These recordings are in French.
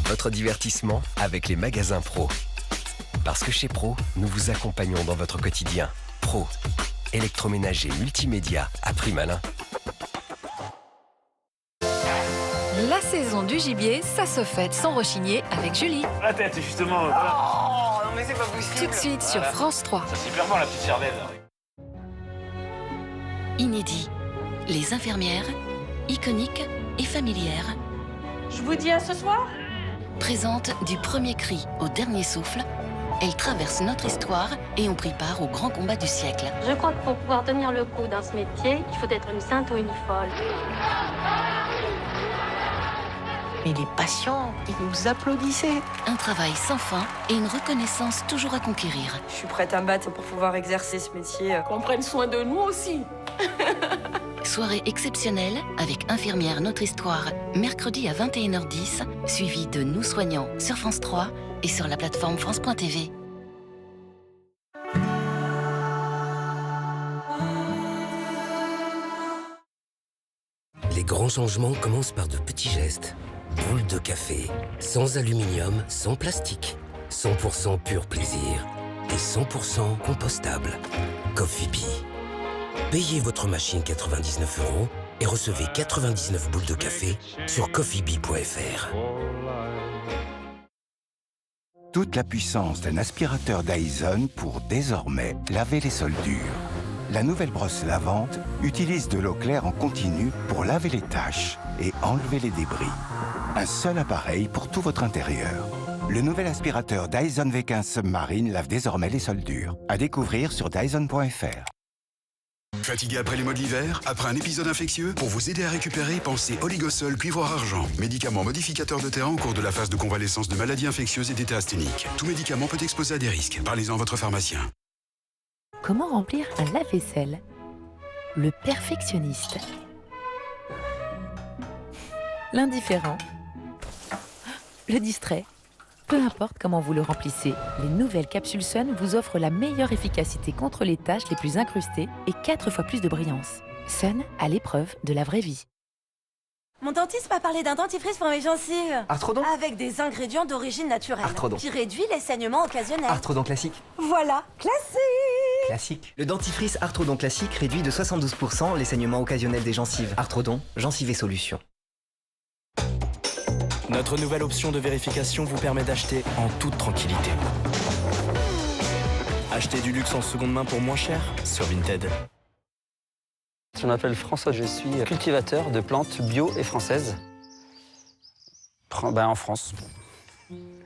votre divertissement avec les magasins Pro. Parce que chez Pro, nous vous accompagnons dans votre quotidien. Pro, électroménager multimédia à prix malin. La saison du gibier, ça se fête sans rechigner avec Julie. La tête, justement. Voilà. Oh, non mais c'est pas possible. Tout de suite sur France 3. Ça c'est clairement la petite cervelle. Inédit. Les infirmières, iconiques et familières, Je vous dis à ce soir. présentent du premier cri au dernier souffle. Elles traversent notre histoire et ont pris part au grand combat du siècle. Je crois que pour pouvoir tenir le coup dans ce métier, il faut être une sainte ou une folle. Mais les patients, ils nous applaudissaient. Un travail sans fin et une reconnaissance toujours à conquérir. Je suis prête à me battre pour pouvoir exercer ce métier. Qu'on prenne soin de nous aussi. Soirée exceptionnelle avec Infirmière Notre Histoire, mercredi à 21h10, suivi de Nous Soignants sur France 3 et sur la plateforme France.tv. Les grands changements commencent par de petits gestes. Boule de café, sans aluminium, sans plastique. 100% pur plaisir et 100% compostable. Coffee Bee. Payez votre machine 99 € et recevez 99 boules de café sur coffeebee.fr. Toute la puissance d'un aspirateur Dyson pour désormais laver les sols durs. La nouvelle brosse lavante utilise de l'eau claire en continu pour laver les taches et enlever les débris. Un seul appareil pour tout votre intérieur. Le nouvel aspirateur Dyson V15 Submarine lave désormais les sols durs. À découvrir sur dyson.fr. Fatigué après les mots de l'hiver? Après un épisode infectieux? Pour vous aider à récupérer, pensez Oligosol Cuivre Argent. Médicament modificateur de terrain au cours de la phase de convalescence de maladies infectieuses et d'état asthénique. Tout médicament peut exposer à des risques. Parlez-en à votre pharmacien. Comment remplir un lave-vaisselle? Le perfectionniste. L'indifférent. Le distrait. Peu importe comment vous le remplissez, les nouvelles capsules Sun vous offrent la meilleure efficacité contre les taches les plus incrustées et 4 fois plus de brillance. Sun à l'épreuve de la vraie vie. Mon dentiste m'a parlé d'un dentifrice pour mes gencives. Arthrodon? Avec des ingrédients d'origine naturelle. Arthrodon. Qui réduit les saignements occasionnels. Arthrodon classique. Voilà, classique. Classique. Le dentifrice Arthrodon classique réduit de 72% les saignements occasionnels des gencives. Arthrodon, gencives et solutions. Notre nouvelle option de vérification vous permet d'acheter en toute tranquillité. Achetez du luxe en seconde main pour moins cher sur Vinted. Je m'appelle François, je suis cultivateur de plantes bio et françaises en France.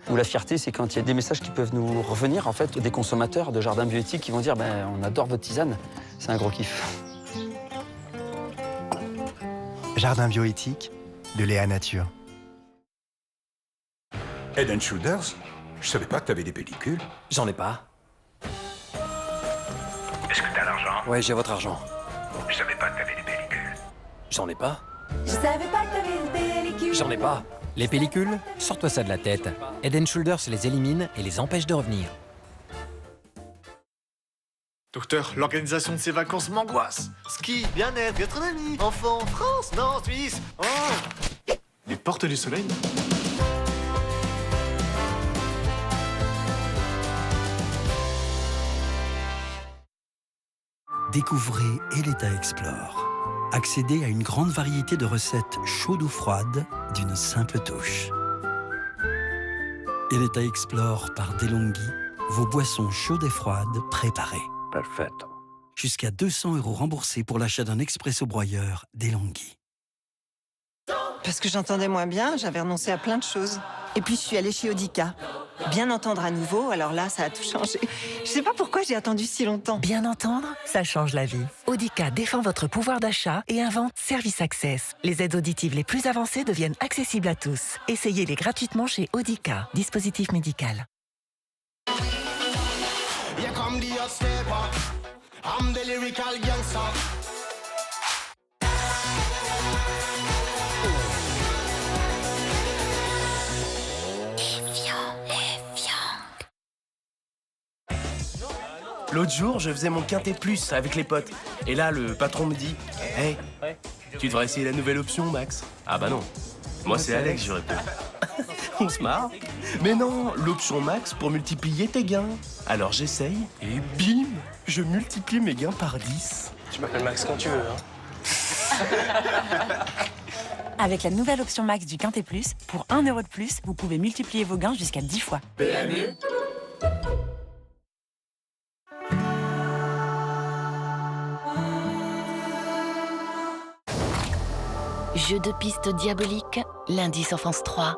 Où la fierté, c'est quand il y a des messages qui peuvent nous revenir, en fait, des consommateurs de jardins bioéthiques qui vont dire on adore votre tisane. C'est un gros kiff. Jardin bioéthique de Léa Nature. Head & Shoulders, je savais pas que t'avais des pellicules. J'en ai pas. Est-ce que t'as l'argent? Ouais, j'ai votre argent. Je savais pas que t'avais des pellicules. J'en ai pas. Je savais pas que t'avais une pellicule. J'en ai pas. Les pellicules, sors-toi ça de la tête. Head & Shoulders les élimine et les empêche de revenir. Docteur, l'organisation de ces vacances m'angoisse. Ski, bien-être, gastronomie, enfants, France, non, Suisse. Oh. Les portes du soleil. Découvrez Eleta Explore. Accédez à une grande variété de recettes chaudes ou froides d'une simple touche. Eleta Explore par DeLonghi, vos boissons chaudes et froides préparées. Perfetto. Jusqu'à 200 € remboursés pour l'achat d'un expresso broyeur DeLonghi. Parce que j'entendais moins bien, j'avais renoncé à plein de choses. Et puis je suis allée chez Audica. Bien entendre à nouveau, alors là, ça a tout changé. Je sais pas pourquoi j'ai attendu si longtemps. Bien entendre, ça change la vie. Audica défend votre pouvoir d'achat et invente Service Access. Les aides auditives les plus avancées deviennent accessibles à tous. Essayez-les gratuitement chez Audica. Dispositif médical. L'autre jour, je faisais mon quintet plus avec les potes. Et là, le patron me dit « Hey, tu devrais essayer la nouvelle option, Max. » Ah bah non. Moi, c'est Alex, j'aurais pu. On se marre. Mais non, l'option max pour multiplier tes gains. Alors j'essaye et bim, je multiplie mes gains par 10. Tu m'appelles Max quand tu veux, hein. Avec la nouvelle option max du Quintet Plus, pour 1 euro de plus, vous pouvez multiplier vos gains jusqu'à 10 fois. PMU. Jeu de piste diabolique, lundi sur France 3.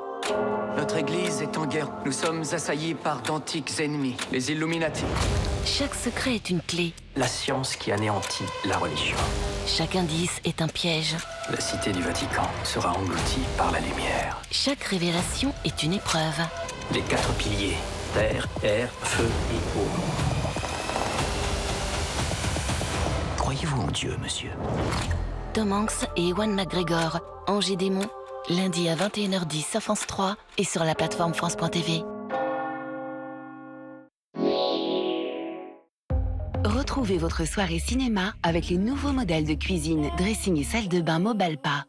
Notre église est en guerre. Nous sommes assaillis par d'antiques ennemis, les Illuminati. Chaque secret est une clé. La science qui anéantit la religion. Chaque indice est un piège. La cité du Vatican sera engloutie par la lumière. Chaque révélation est une épreuve. Les 4 piliers, terre, air, feu et eau. Croyez-vous en Dieu, monsieur? Tom Hanks et Ewan McGregor, Ange et Démon, lundi à 21h10 sur France 3 et sur la plateforme France.tv. Retrouvez votre soirée cinéma avec les nouveaux modèles de cuisine, dressing et salle de bain Mobalpa.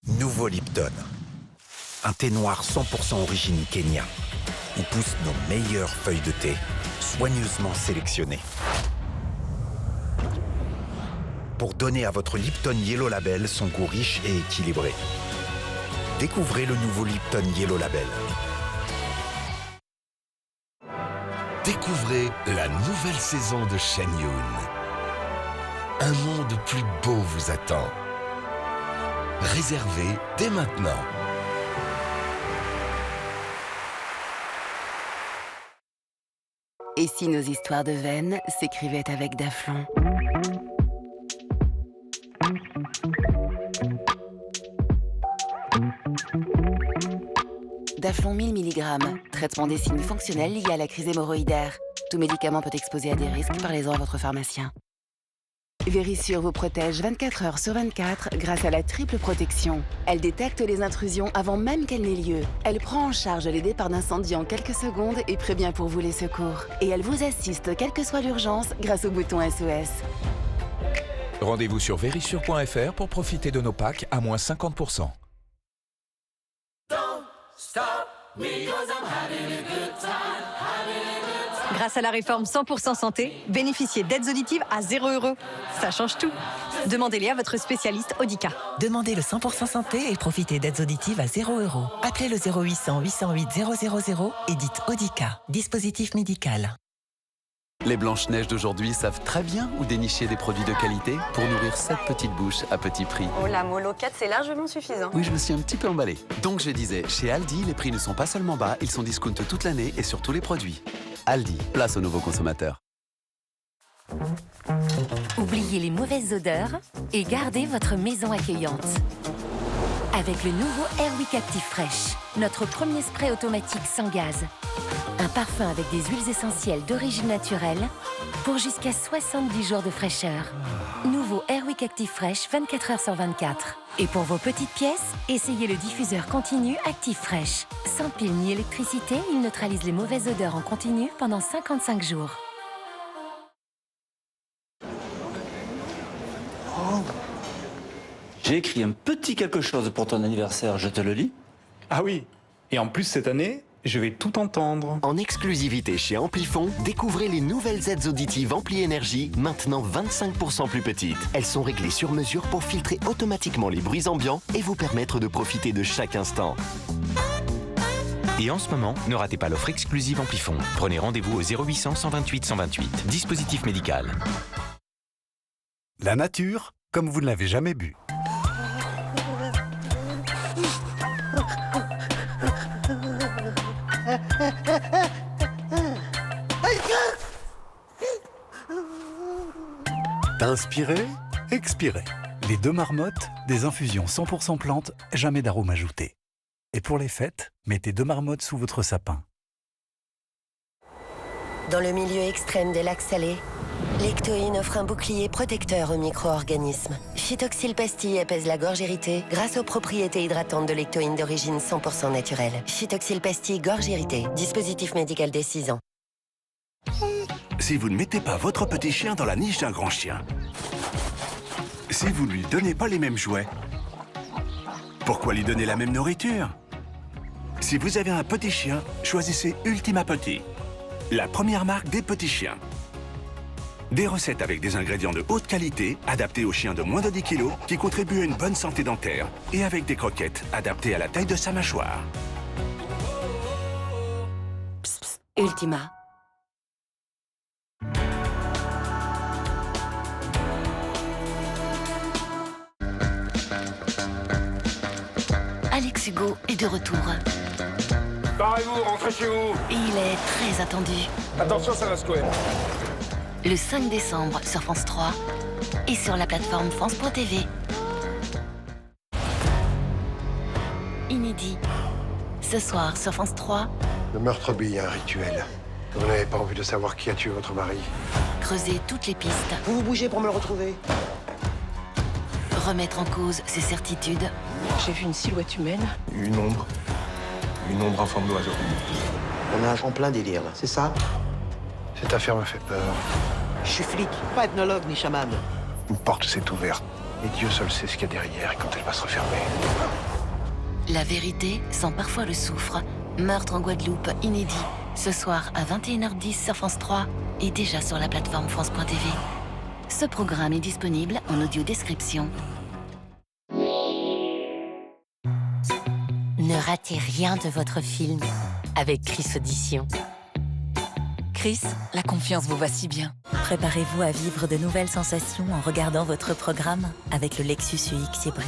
Nouveau Lipton. Un thé noir 100% origine Kenya, où poussent nos meilleures feuilles de thé, soigneusement sélectionnées. Pour donner à votre Lipton Yellow Label son goût riche et équilibré. Découvrez le nouveau Lipton Yellow Label. Découvrez la nouvelle saison de Shen Yun. Un monde plus beau vous attend. Réservez dès maintenant. Et si nos histoires de veine s'écrivaient avec Daflon? Daflon 1000 mg, traitement des signes fonctionnels liés à la crise hémorroïdaire. Tout médicament peut exposer à des risques, parlez-en à votre pharmacien. Vérissure vous protège 24 heures sur 24 grâce à la triple protection. Elle détecte les intrusions avant même qu'elles n'aient lieu. Elle prend en charge les départs d'incendie en quelques secondes et prévient pour vous les secours. Et elle vous assiste quelle que soit l'urgence grâce au bouton SOS. Rendez-vous sur vérissure.fr pour profiter de nos packs à moins 50%. Grâce à la réforme 100% santé, bénéficiez d'aides auditives à 0 €. Ça change tout. Demandez-les à votre spécialiste Audica. Demandez le 100% santé et profitez d'aides auditives à 0 €. Appelez le 0800 808 000 et dites Audica. Dispositif médical. Les Blanches-Neiges d'aujourd'hui savent très bien où dénicher des produits de qualité pour nourrir cette petite bouche à petit prix. Oh, la Molo 4, c'est largement suffisant. Oui, je me suis un petit peu emballé. Donc je disais, chez Aldi, les prix ne sont pas seulement bas, ils sont discount toute l'année et sur tous les produits. Aldi, place aux nouveaux consommateurs. Oubliez les mauvaises odeurs et gardez votre maison accueillante. Avec le nouveau Airwick Active Fresh, notre premier spray automatique sans gaz. Un parfum avec des huiles essentielles d'origine naturelle pour jusqu'à 70 jours de fraîcheur. Nouveau Airwick Active Fresh 24 heures sur 24. Et pour vos petites pièces, essayez le diffuseur continu Active Fresh. Sans pile ni électricité, il neutralise les mauvaises odeurs en continu pendant 55 jours. J'ai écrit un petit quelque chose pour ton anniversaire, je te le lis. Ah oui, et en plus cette année, je vais tout entendre. En exclusivité chez Amplifon, découvrez les nouvelles aides auditives Ampli Énergie, maintenant 25% plus petites. Elles sont réglées sur mesure pour filtrer automatiquement les bruits ambiants et vous permettre de profiter de chaque instant. Et en ce moment, ne ratez pas l'offre exclusive Amplifon. Prenez rendez-vous au 0800 128 128. Dispositif médical. La nature, comme vous ne l'avez jamais bu. Inspirez, expirez. Les deux marmottes, des infusions 100% plantes, jamais d'arôme ajouté. Et pour les fêtes, mettez deux marmottes sous votre sapin. Dans le milieu extrême des lacs salés, Lectoine offre un bouclier protecteur aux micro-organismes. Phytoxyl Pastille apaise la gorge irritée grâce aux propriétés hydratantes de Lectoine d'origine 100% naturelle. Phytoxyl Pastille gorge irritée, dispositif médical dès 6 ans. Si vous ne mettez pas votre petit chien dans la niche d'un grand chien, si vous ne lui donnez pas les mêmes jouets, pourquoi lui donner la même nourriture? Si vous avez un petit chien, choisissez Ultima Petit, la première marque des petits chiens. Des recettes avec des ingrédients de haute qualité, adaptés aux chiens de moins de 10 kg, qui contribuent à une bonne santé dentaire, et avec des croquettes adaptées à la taille de sa mâchoire. Ultima. Alex Hugo est de retour. Barrez-vous, rentrez chez vous. Et il est très attendu. Attention, ça va secouer. Le 5 décembre sur France 3 et sur la plateforme France.tv. Inédit. Ce soir sur France 3. Le meurtre obéit à un rituel. Vous n'avez pas envie de savoir qui a tué votre mari. Creuser toutes les pistes. Vous vous bougez pour me le retrouver. Remettre en cause ses certitudes. J'ai vu une silhouette humaine. Une ombre en forme d'oiseau. On est en plein délire, là, c'est ça? Cette affaire me fait peur. Je suis flic, pas ethnologue ni chaman. Une porte s'est ouverte. Et Dieu seul sait ce qu'il y a derrière et quand elle va se refermer. La vérité sent parfois le soufre. Meurtre en Guadeloupe, inédit. Ce soir à 21h10 sur France 3 et déjà sur la plateforme France.tv. Ce programme est disponible en audio description. Ne ratez rien de votre film avec Chris Audition. Chris, la confiance vous va si bien. Préparez-vous à vivre de nouvelles sensations en regardant votre programme avec le Lexus UX Hybride.